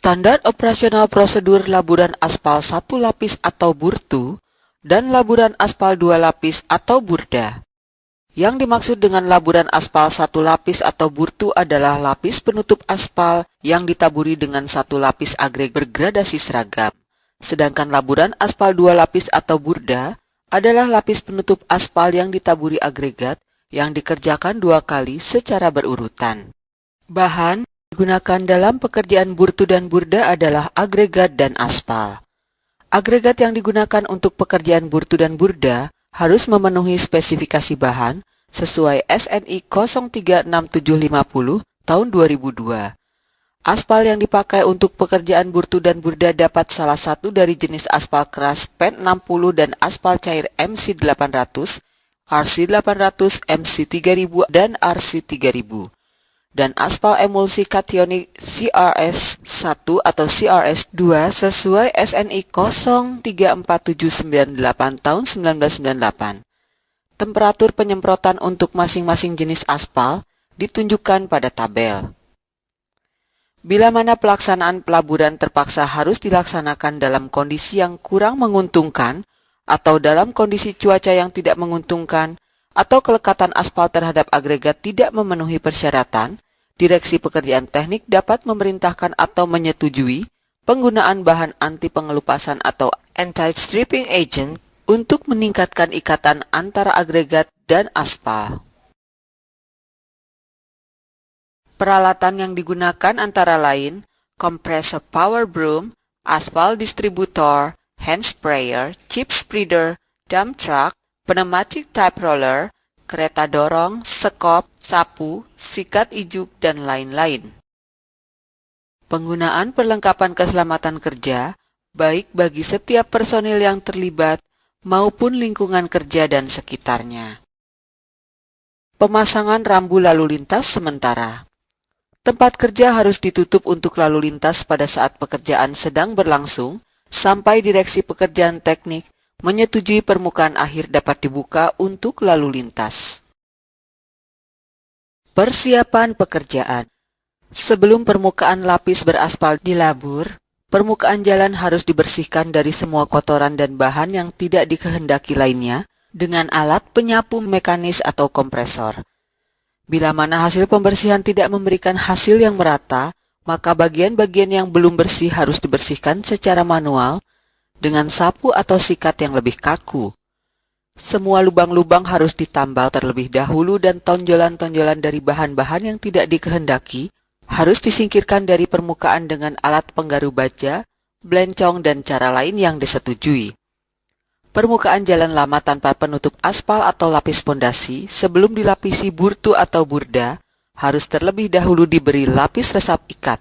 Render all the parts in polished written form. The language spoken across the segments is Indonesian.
Standar operasional prosedur laburan aspal 1 lapis atau burtu dan laburan aspal 2 lapis atau burda. Yang dimaksud dengan laburan aspal 1 lapis atau burtu adalah lapis penutup aspal yang ditaburi dengan 1 lapis agregat bergradasi seragam. Sedangkan laburan aspal 2 lapis atau burda adalah lapis penutup aspal yang ditaburi agregat yang dikerjakan 2 kali secara berurutan. Bahan digunakan dalam pekerjaan burtu dan burda adalah agregat dan aspal. Agregat yang digunakan untuk pekerjaan burtu dan burda harus memenuhi spesifikasi bahan sesuai SNI 036750 tahun 2002. Aspal yang dipakai untuk pekerjaan burtu dan burda dapat salah satu dari jenis aspal keras PEN 60 dan aspal cair MC 800, RC 800, MC 3000 dan RC 3000. Dan aspal emulsi kationik CRS 1 atau CRS 2 sesuai SNI 034798 tahun 1998. Temperatur penyemprotan untuk masing-masing jenis aspal ditunjukkan pada tabel. Bila mana pelaksanaan pelaburan terpaksa harus dilaksanakan dalam kondisi yang kurang menguntungkan atau dalam kondisi cuaca yang tidak menguntungkan, atau kelekatan aspal terhadap agregat tidak memenuhi persyaratan, Direksi Pekerjaan Teknik dapat memerintahkan atau menyetujui penggunaan bahan anti pengelupasan atau anti-stripping agent untuk meningkatkan ikatan antara agregat dan aspal. Peralatan yang digunakan antara lain compressor power broom, aspal distributor, hand sprayer, chip spreader, dump truck, pneumatic type roller, kereta dorong, sekop, sapu, sikat ijuk, dan lain-lain. Penggunaan perlengkapan keselamatan kerja, baik bagi setiap personil yang terlibat maupun lingkungan kerja dan sekitarnya. Pemasangan rambu lalu lintas sementara. Tempat kerja harus ditutup untuk lalu lintas pada saat pekerjaan sedang berlangsung sampai Direksi Pekerjaan Teknik menyetujui permukaan akhir dapat dibuka untuk lalu lintas. Persiapan pekerjaan. Sebelum permukaan lapis beraspal dilabur, permukaan jalan harus dibersihkan dari semua kotoran dan bahan yang tidak dikehendaki lainnya dengan alat penyapu mekanis atau kompresor. Bila mana hasil pembersihan tidak memberikan hasil yang merata, maka bagian-bagian yang belum bersih harus dibersihkan secara manual dengan sapu atau sikat yang lebih kaku. Semua lubang-lubang harus ditambal terlebih dahulu dan tonjolan-tonjolan dari bahan-bahan yang tidak dikehendaki harus disingkirkan dari permukaan dengan alat penggaru baja, belencong, dan cara lain yang disetujui. Permukaan jalan lama tanpa penutup aspal atau lapis pondasi sebelum dilapisi burtu atau burda harus terlebih dahulu diberi lapis resap ikat.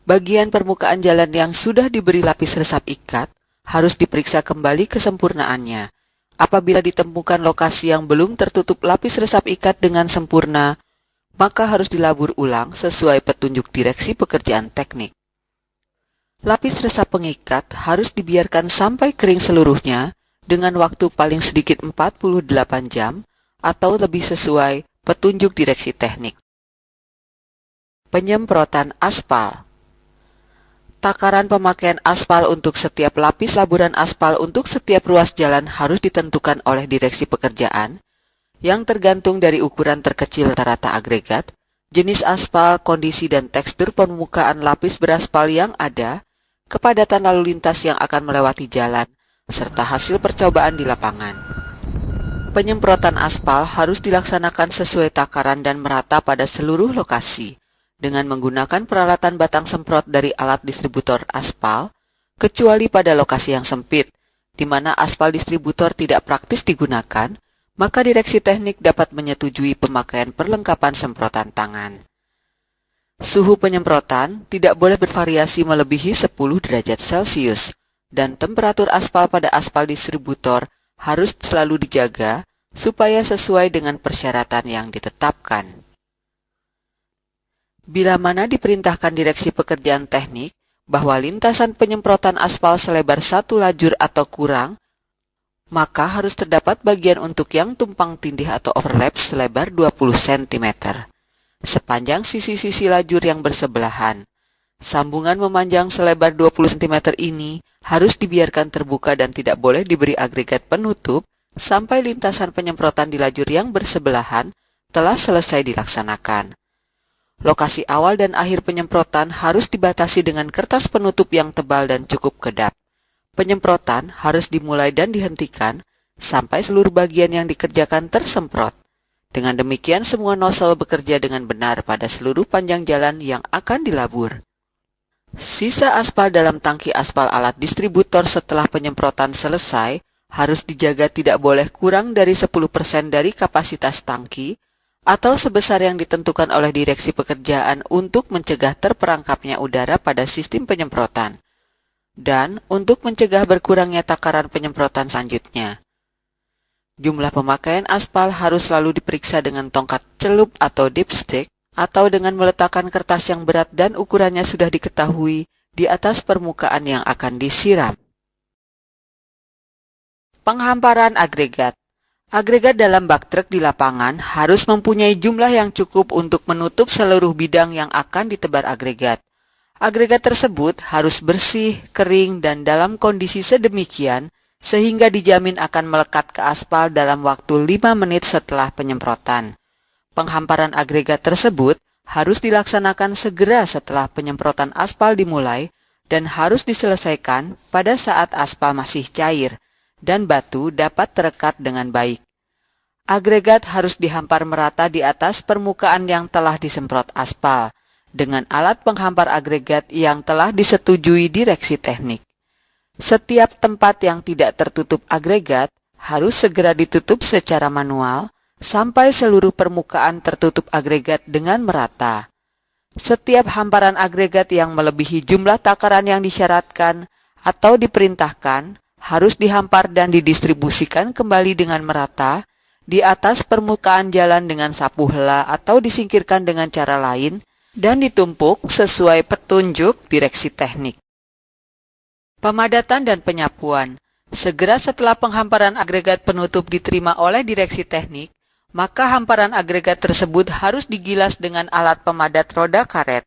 Bagian permukaan jalan yang sudah diberi lapis resap ikat harus diperiksa kembali kesempurnaannya. Apabila ditemukan lokasi yang belum tertutup lapis resap ikat dengan sempurna, maka harus dilabur ulang sesuai petunjuk Direksi Pekerjaan Teknik. Lapis resap pengikat harus dibiarkan sampai kering seluruhnya dengan waktu paling sedikit 48 jam atau lebih sesuai petunjuk Direksi Teknik. Penyemprotan aspal. Takaran pemakaian aspal untuk setiap lapis laburan aspal untuk setiap ruas jalan harus ditentukan oleh Direksi Pekerjaan yang tergantung dari ukuran terkecil rata-rata agregat, jenis aspal, kondisi dan tekstur permukaan lapis beraspal yang ada, kepadatan lalu lintas yang akan melewati jalan, serta hasil percobaan di lapangan. Penyemprotan aspal harus dilaksanakan sesuai takaran dan merata pada seluruh lokasi, dengan menggunakan peralatan batang semprot dari alat distributor aspal, kecuali pada lokasi yang sempit, di mana aspal distributor tidak praktis digunakan, maka Direksi Teknik dapat menyetujui pemakaian perlengkapan semprotan tangan. Suhu penyemprotan tidak boleh bervariasi melebihi 10 derajat Celcius, dan temperatur aspal pada aspal distributor harus selalu dijaga supaya sesuai dengan persyaratan yang ditetapkan. Bila mana diperintahkan Direksi Pekerjaan Teknik bahwa lintasan penyemprotan aspal selebar 1 lajur atau kurang, maka harus terdapat bagian untuk yang tumpang tindih atau overlap selebar 20 cm, sepanjang sisi-sisi lajur yang bersebelahan, Sambungan memanjang selebar 20 cm ini harus dibiarkan terbuka dan tidak boleh diberi agregat penutup sampai lintasan penyemprotan di lajur yang bersebelahan telah selesai dilaksanakan. Lokasi awal dan akhir penyemprotan harus dibatasi dengan kertas penutup yang tebal dan cukup kedap. Penyemprotan harus dimulai dan dihentikan sampai seluruh bagian yang dikerjakan tersemprot. Dengan demikian semua nozzle bekerja dengan benar pada seluruh panjang jalan yang akan dilabur. Sisa aspal dalam tangki aspal alat distributor setelah penyemprotan selesai harus dijaga tidak boleh kurang dari 10% dari kapasitas tangki atau sebesar yang ditentukan oleh Direksi Pekerjaan untuk mencegah terperangkapnya udara pada sistem penyemprotan dan untuk mencegah berkurangnya takaran penyemprotan selanjutnya. Jumlah pemakaian aspal harus selalu diperiksa dengan tongkat celup atau dipstick atau dengan meletakkan kertas yang berat dan ukurannya sudah diketahui di atas permukaan yang akan disiram. Penghamparan agregat. Agregat dalam bak truk di lapangan harus mempunyai jumlah yang cukup untuk menutup seluruh bidang yang akan ditebar agregat. Agregat tersebut harus bersih, kering, dan dalam kondisi sedemikian sehingga dijamin akan melekat ke aspal dalam waktu 5 menit setelah penyemprotan. Penghamparan agregat tersebut harus dilaksanakan segera setelah penyemprotan aspal dimulai dan harus diselesaikan pada saat aspal masih cair dan batu dapat terekat dengan baik. Agregat harus dihampar merata di atas permukaan yang telah disemprot aspal dengan alat penghampar agregat yang telah disetujui Direksi Teknik. Setiap tempat yang tidak tertutup agregat harus segera ditutup secara manual sampai seluruh permukaan tertutup agregat dengan merata. Setiap hamparan agregat yang melebihi jumlah takaran yang disyaratkan atau diperintahkan harus dihampar dan didistribusikan kembali dengan merata di atas permukaan jalan dengan sapu hela atau disingkirkan dengan cara lain dan ditumpuk sesuai petunjuk Direksi Teknik. Pemadatan dan penyapuan. Segera setelah penghamparan agregat penutup diterima oleh Direksi Teknik, maka hamparan agregat tersebut harus digilas dengan alat pemadat roda karet.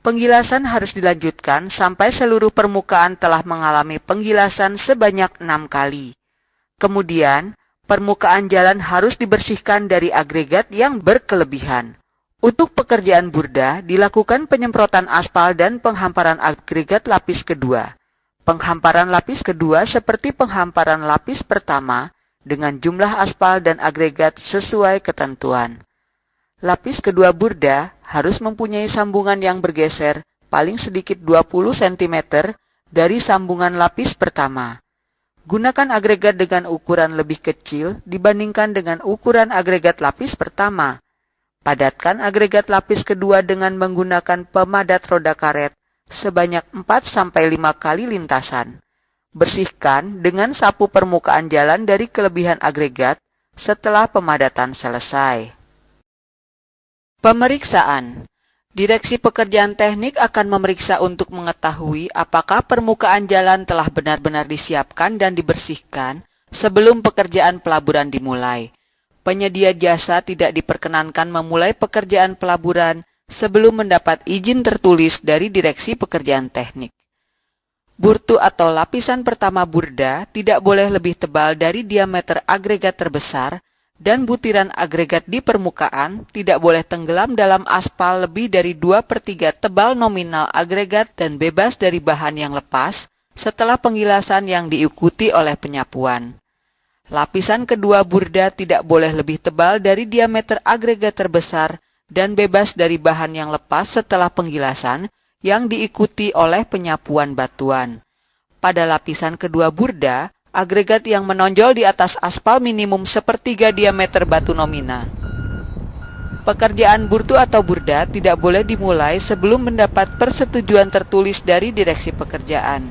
Penggilasan harus dilanjutkan sampai seluruh permukaan telah mengalami penggilasan sebanyak 6 kali. Kemudian, permukaan jalan harus dibersihkan dari agregat yang berkelebihan. Untuk pekerjaan burda, dilakukan penyemprotan aspal dan penghamparan agregat lapis kedua. Penghamparan lapis kedua seperti penghamparan lapis pertama, dengan jumlah aspal dan agregat sesuai ketentuan. Lapis kedua burda harus mempunyai sambungan yang bergeser paling sedikit 20 cm dari sambungan lapis pertama. Gunakan agregat dengan ukuran lebih kecil dibandingkan dengan ukuran agregat lapis pertama. Padatkan agregat lapis kedua dengan menggunakan pemadat roda karet sebanyak 4-5 kali lintasan. Bersihkan dengan sapu permukaan jalan dari kelebihan agregat setelah pemadatan selesai. Pemeriksaan. Direksi Pekerjaan Teknik akan memeriksa untuk mengetahui apakah permukaan jalan telah benar-benar disiapkan dan dibersihkan sebelum pekerjaan pelaburan dimulai. Penyedia jasa tidak diperkenankan memulai pekerjaan pelaburan sebelum mendapat izin tertulis dari Direksi Pekerjaan Teknik. Burtu atau lapisan pertama burda tidak boleh lebih tebal dari diameter agregat terbesar dan butiran agregat di permukaan tidak boleh tenggelam dalam aspal lebih dari 2/3 tebal nominal agregat dan bebas dari bahan yang lepas setelah penggilasan yang diikuti oleh penyapuan. Lapisan kedua burda tidak boleh lebih tebal dari diameter agregat terbesar dan bebas dari bahan yang lepas setelah penggilasan yang diikuti oleh penyapuan batuan. Pada lapisan kedua burda, agregat yang menonjol di atas aspal minimum sepertiga diameter batu nomina. Pekerjaan burtu atau burda tidak boleh dimulai sebelum mendapat persetujuan tertulis dari Direksi Pekerjaan.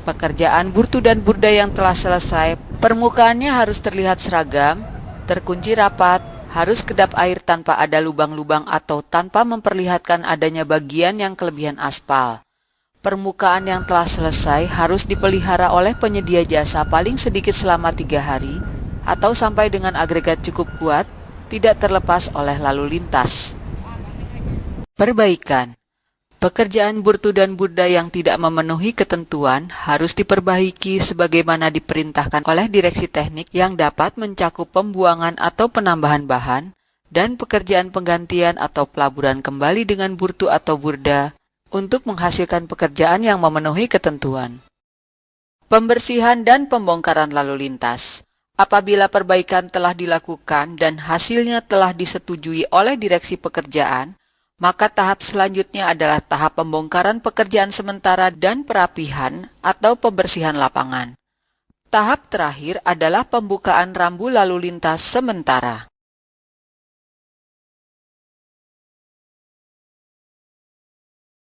Pekerjaan burtu dan burda yang telah selesai, permukaannya harus terlihat seragam, terkunci rapat, harus kedap air tanpa ada lubang-lubang atau tanpa memperlihatkan adanya bagian yang kelebihan aspal. Permukaan yang telah selesai harus dipelihara oleh penyedia jasa paling sedikit selama 3 hari atau sampai dengan agregat cukup kuat, tidak terlepas oleh lalu lintas. Perbaikan. Pekerjaan burtu dan burda yang tidak memenuhi ketentuan harus diperbaiki sebagaimana diperintahkan oleh direksi teknik yang dapat mencakup pembuangan atau penambahan bahan, dan pekerjaan penggantian atau pelaburan kembali dengan burtu atau burda untuk menghasilkan pekerjaan yang memenuhi ketentuan. Pembersihan dan pembongkaran lalu lintas. Apabila perbaikan telah dilakukan dan hasilnya telah disetujui oleh direksi pekerjaan, maka tahap selanjutnya adalah tahap pembongkaran pekerjaan sementara dan perapihan atau pembersihan lapangan. Tahap terakhir adalah pembukaan rambu lalu lintas sementara.